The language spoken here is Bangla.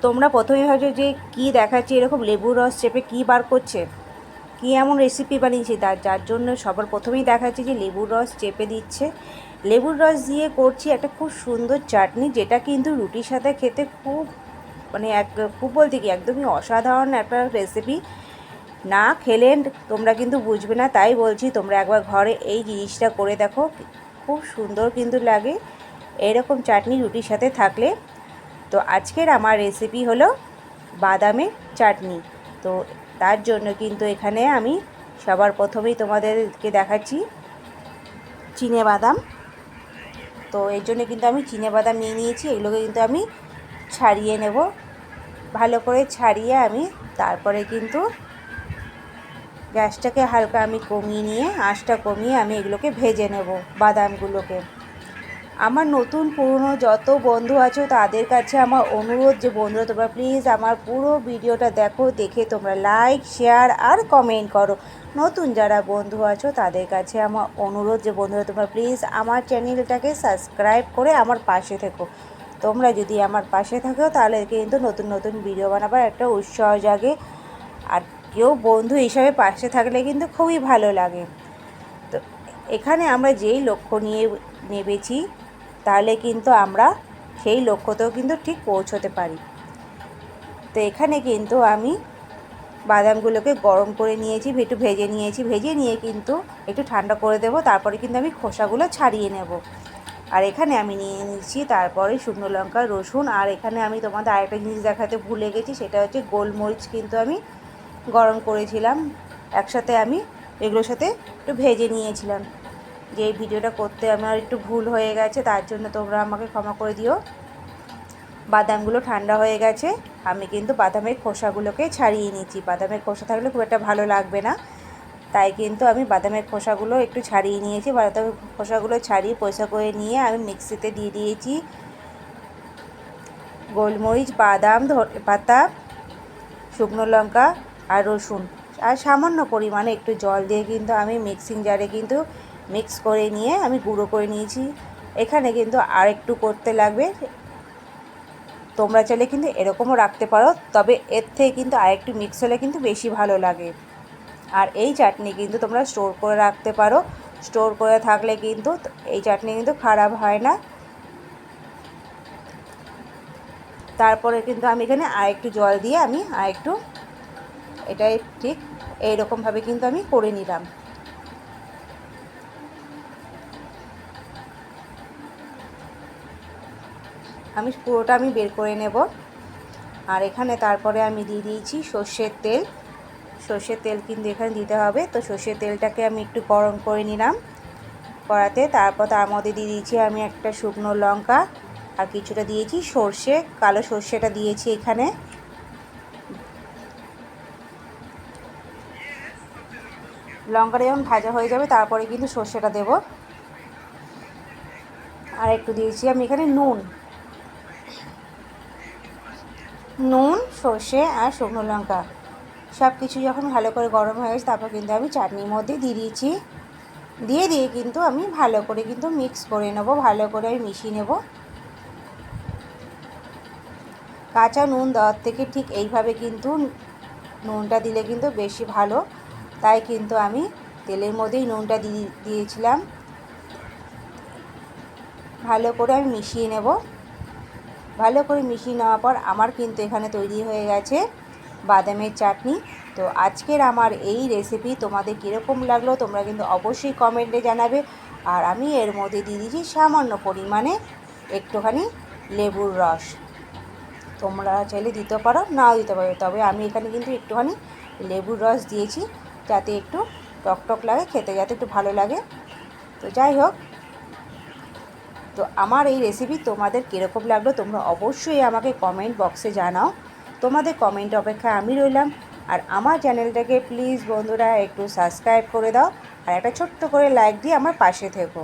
তোমরা প্রথমেই ভাবছো যে কী দেখাচ্ছে, এরকম লেবুর রস চেপে কী বার করছে, কী এমন রেসিপি বানিয়েছি, যার জন্য সবার প্রথমেই দেখাচ্ছে যে লেবুর রস চেপে দিচ্ছে। লেবুর রস দিয়ে করছি একটা খুব সুন্দর চাটনি, যেটা কিন্তু রুটির সাথে খেতে খুব খুব বলতে কি একদমই অসাধারণ একটা রেসিপি। না খেলে তোমরা কিন্তু বুঝবে না, তাই বলছি তোমরা একবার ঘরে এই জিনিসটা করে দেখো, খুব সুন্দর কিন্তু লাগে এরকম চাটনি রুটির সাথে থাকলে। তো আজকের আমার রেসিপি হলো বাদামের চাটনি। তো তার জন্য কিন্তু এখানে আমি সবার প্রথমেই তোমাদেরকে দেখাচ্ছি বাদাম। তো এর জন্য কিন্তু আমি বাদাম নিয়ে নিয়েছি, এগুলোকে কিন্তু আমি ছাড়িয়ে নেব, ভালো করে ছাড়িয়ে আমি তারপরে কিন্তু গ্যাসটাকে হালকা আমি কমিয়ে নিয়ে, আঁচটা কমিয়ে আমি এগুলোকে ভেজে নেব বাদামগুলোকে। আমার নতুন পুরনো যত বন্ধু আছো তাদের কাছে আমার অনুরোধ যে বন্ধুরা তোমরা প্লিজ আমার পুরো ভিডিওটা দেখো, দেখে তোমরা লাইক শেয়ার আর কমেন্ট করো। নতুন যারা বন্ধু আছো তাদের কাছে আমার অনুরোধ যে বন্ধুরা তোমরা প্লিজ আমার চ্যানেলটাকে সাবস্ক্রাইব করে আমার পাশে থেকো। তোমরা যদি আমার পাশে থাকো তাহলে কিন্তু নতুন নতুন ভিডিও বানাবার একটা উৎসাহ জাগে, আর কেউ বন্ধু হিসাবে পাশে থাকলে কিন্তু খুবই ভালো লাগে। তো এখানে আমরা যেই লক্ষ্য নিয়ে নেমেছি তাহলে কিন্তু আমরা সেই লক্ষ্যতেও কিন্তু ঠিক পৌঁছতে পারি। তো এখানে কিন্তু আমি বাদামগুলোকে গরম করে নিয়েছি, একটু ভেজে নিয়েছি, ভেজে নিয়ে কিন্তু একটু ঠান্ডা করে দেব, তারপরে কিন্তু আমি খোসাগুলো ছাড়িয়ে নেব। আর এখানে আমি নিয়ে নিচ্ছি তারপরে শুকনো লঙ্কা, রসুন, আর এখানে আমি তোমাদের আরেকটা জিনিস দেখাতে ভুলে গেছি, সেটা হচ্ছে গোলমরিচ কিন্তু আমি গরম করেছিলাম, একসাথে আমি এগুলোর সাথে একটু ভেজে নিয়েছিলাম। যে এই ভিডিওটা করতে আমার একটু ভুল হয়ে গেছে, তার জন্য তোমরা আমাকে ক্ষমা করে দিও। বাদামগুলো ঠান্ডা হয়ে গেছে, আমি কিন্তু বাদামের খোসাগুলোকে ছাড়িয়ে নিচ্ছি। বাদামের খোসা থাকলে খুব একটা ভালো লাগবে না, তাই কিন্তু আমি বাদামের খোসাগুলো একটু ছাড়িয়ে নিয়েছি। বাদামের খোসাগুলো ছাড়িয়ে পরিষ্কার করে নিয়ে আমি মিক্সিতে দিয়ে দিয়েছি গোলমরিচ, বাদাম, ধনেপাতা, শুকনো লঙ্কা আর রসুন, আর সামান্য পরিমাণে একটু জল দিয়ে কিন্তু আমি মিক্সিং জারে কিন্তু মিক্স করে নিয়ে আমি গুঁড়ো করে নিয়েছি। এখানে কিন্তু আর একটু করতে লাগবে, তোমরা চাইলে কিন্তু এরকমও রাখতে পারো, তবে এর থেকে কিন্তু আরেকটু মিক্স হলে কিন্তু বেশি ভালো লাগে। আর এই চাটনি কিন্তু তোমরা স্টোর করে রাখতে পারো, স্টোর করে থাকলে কিন্তু এই চাটনি কিন্তু খারাপ হয় না। তারপরে কিন্তু আমি এখানে আরেকটু জল দিয়ে আমি আরেকটু এটাই ঠিক এইরকমভাবে কিন্তু আমি করে নিলাম। আমি পুরোটা আমি বের করে নেব। আর এখানে তারপরে আমি দিয়ে দিয়েছি সর্ষের তেল। সর্ষের তেল কিন্তু এখানে দিতে হবে। তো সর্ষের তেলটাকে আমি একটু গরম করে নিলাম কড়াতে, তারপর তার মধ্যে দিয়ে দিয়েছি আমি একটা শুকনো লঙ্কা, আর কিছুটা দিয়েছি সর্ষে, কালো সর্ষেটা দিয়েছি এখানে। লঙ্কাটা যখন ভাজা হয়ে যাবে তারপরে কিন্তু সর্ষেটা দেব। আর একটু দিয়েছি আমি এখানে নুন, সর্ষে আর শুকনো লঙ্কা সব কিছু যখন ভালো করে গরম হয়ে গেছে তারপর কিন্তু আমি চাটনির মধ্যে দিয়ে দিয়েছি। দিয়ে কিন্তু আমি ভালো করে কিন্তু মিক্স করে নেব, ভালো করে আমি মিশিয়ে নেব। কাঁচা নুন দেওয়ার থেকে ঠিক এইভাবে কিন্তু নুনটা দিলে কিন্তু বেশি ভালো, তাই কিন্তু আমি তেলের মধ্যেই নুনটা দিয়েছিলাম। ভালো করে আমি মিশিয়ে নেব। ভালো করে মিশিয়ে নেওয়ার পর আমার কিন্তু এখানে তৈরি হয়ে গেছে বাদামের চাটনি। তো আজকের আমার এই রেসিপি তোমাদের কীরকম লাগলো তোমরা কিন্তু অবশ্যই কমেন্টে জানাবে। আর আমি এর মধ্যে দিয়ে দিয়েছি সামান্য পরিমাণে একটুখানি লেবুর রস, তোমরা চাইলে দিতে পারো, নাও দিতে পারো, তবে আমি এখানে কিন্তু একটুখানি লেবুর রস দিয়েছি যাতে একটু টকটক লাগে, খেতে যাতে একটু ভালো লাগে। তো যাই হোক, তো আমার এই রেসিপি তোমাদের কীরকম লাগলো তোমরা অবশ্যই আমাকে কমেন্ট বক্সে জানাও। তোমাদের কমেন্ট অপেক্ষায় আমি রইলাম। আর আমার চ্যানেলটাকে প্লিজ বন্ধুরা একটু সাবস্ক্রাইব করে দাও, আর একটা ছোট্ট করে লাইক দিয়ে আমার পাশে থেকো।